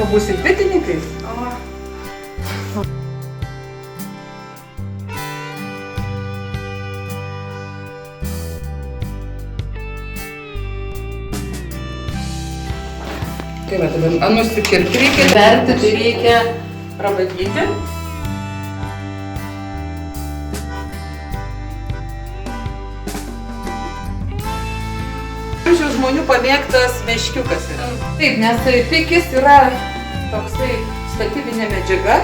Pabūsit bitininkais? Tai va, dabar nusikirpti reikia, verti, tai reikia pravalyti. Amžiaus žmonių pamėgtas meškiukas yra. Taip, nes pikis yra toksai statybinė medžiaga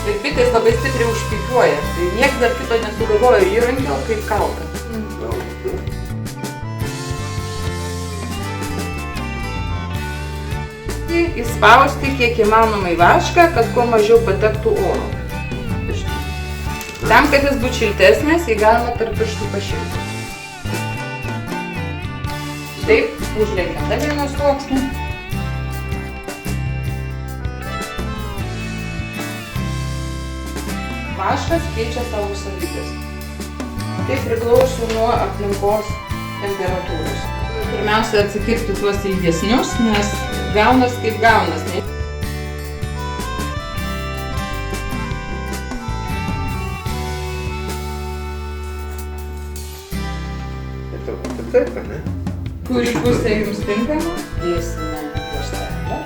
ir bitės labai stipriai užpikiuoja. Tai nieks dar kito nesugalvojo įrankio kaip kalką. Įspausti kiek įmanomai vašką, kad kuo mažiau patektų oro. Tam, kad jis būtų šiltesnis, jį galima tarp pirštų pašilti. Taip, užlenkiam dar vieną sluoksnį. Vaškas keičia savo savybes. Tai priklauso nuo aplinkos temperatūros. Pirmiausia, atsikirpti tuos ilgesnius, nes gaunas kaip gaunas. Taip, ne? Kuri pusė jums tinkama? Dėsime juostelę.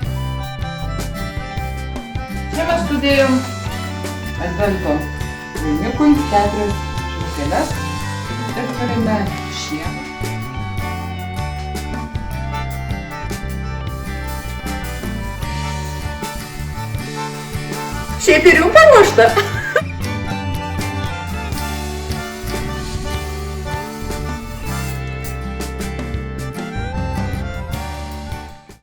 Čia mes sudėjom advento vainikui 4 žvakeles ir turime šieną. Šiaip ir jau paruošta.